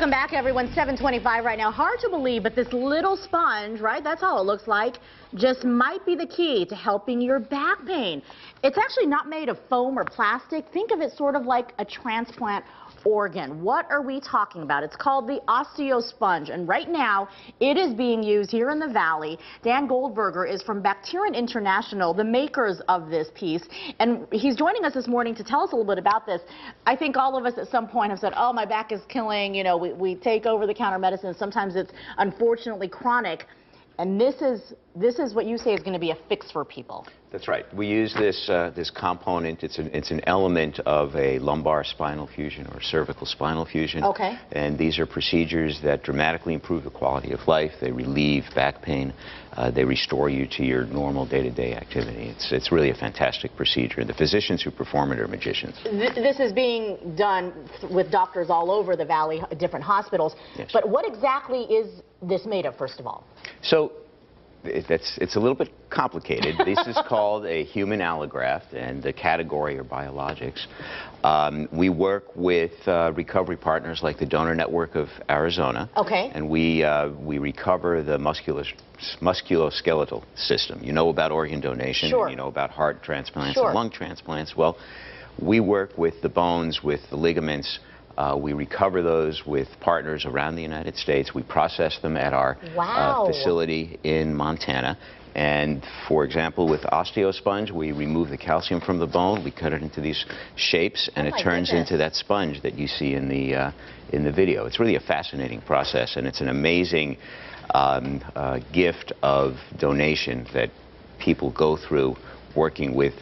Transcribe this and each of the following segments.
Welcome back, everyone. 7:25 right now. Hard to believe, but this little sponge, right, that's all it looks like, just might be the key to helping your back pain. It's actually not made of foam or plastic. Think of it sort of like a transplant organ. What are we talking about? It's called the OsteoSponge, and right now it is being used here in the Valley. Dan Goldberger is from Bacterian International, the makers of this piece, and he's joining us this morning to tell us a little bit about this. I think all of us at some point have said, oh, my back is killing, you know, we take over-the-counter medicine. Sometimes it's unfortunately chronic. And this is what you say is going to be a fix for people. That's right. We use this component. It's an element of a lumbar spinal fusion or cervical spinal fusion. Okay. And these are procedures that dramatically improve the quality of life. They relieve back pain. They restore you to your normal day-to-day activity. It's really a fantastic procedure. The physicians who perform it are magicians. This is being done with doctors all over the Valley, different hospitals. Yes. But what exactly is this made of, first of all? So it's a little bit complicated. This is called a human allograft, and the category are biologics. We work with recovery partners like the Donor Network of Arizona. Okay. And we recover the musculoskeletal system. You know about organ donation. Sure. You know about heart transplants Sure. and lung transplants. Well, we work with the bones, with the ligaments. We recover those with partners around the United States. We process them at our facility in Montana. And for example, with OsteoSponge, we remove the calcium from the bone. We cut it into these shapes, and it turns into that sponge that you see in the video. It's really a fascinating process, and it's an amazing gift of donation that people go through working with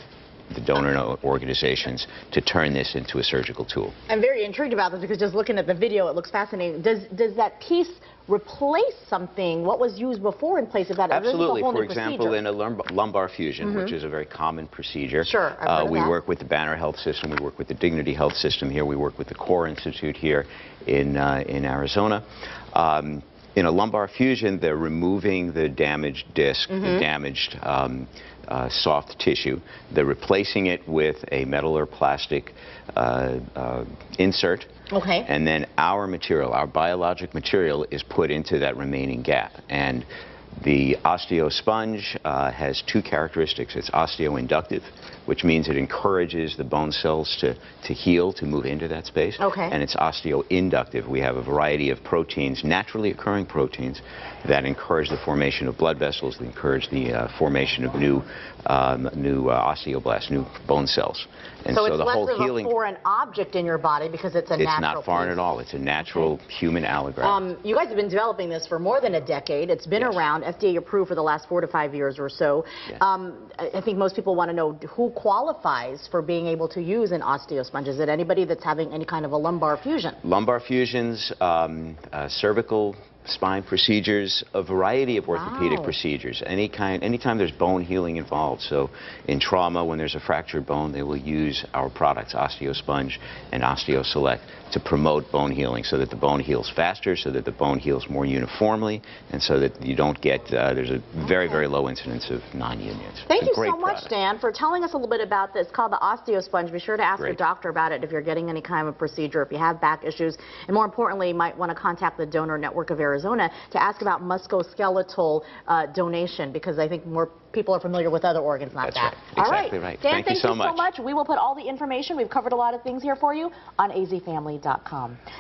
the donor organizations to turn this into a surgical tool. I'm very intrigued about this because just looking at the video, it looks fascinating. Does that piece replace something? What was used before in place of that? Absolutely. For example, in a lumbar fusion, which is a very common procedure, we work with the Banner Health System. We work with the Dignity Health System here. We work with the Core Institute here in Arizona. In a lumbar fusion, they're removing the damaged disc, the damaged soft tissue. They're replacing it with a metal or plastic insert. Okay. And then our material, our biologic material, is put into that remaining gap. And the OsteoSponge has two characteristics. It's osteoinductive, which means it encourages the bone cells to heal, to move into that space. Okay. And it's osteoinductive. We have a variety of proteins, naturally occurring proteins, that encourage the formation of blood vessels, that encourage the formation of new osteoblasts, new bone cells. And so it's the less whole of healing, a foreign object in your body because it's a natural It's not foreign at all. It's a natural human allograft. You guys have been developing this for more than a decade. It's been around, FDA approved for the last 4 to 5 years or so. Yes. I think most people want to know who qualifies for being able to use an OsteoSponge. Is it anybody that's having any kind of a lumbar fusion? Lumbar fusions, cervical spine procedures, a variety of orthopedic procedures, anytime there's bone healing involved. So in trauma, when there's a fractured bone, they will use our products, OsteoSponge and OsteoSelect, to promote bone healing so that the bone heals faster, so that the bone heals more uniformly, and so that you don't get, there's a very, very low incidence of non-unions. Thank you so much, Dan, for telling us a little bit about this. It's called the OsteoSponge. Be sure to ask your doctor about it if you're getting any kind of procedure, if you have back issues, and more importantly, you might want to contact the Donor Network of Arizona to ask about musculoskeletal donation, because I think more people are familiar with other organs, not that. That's right. Exactly right. Dan, thank you so much. We will put all the information. We've covered a lot of things here for you on azfamily.com.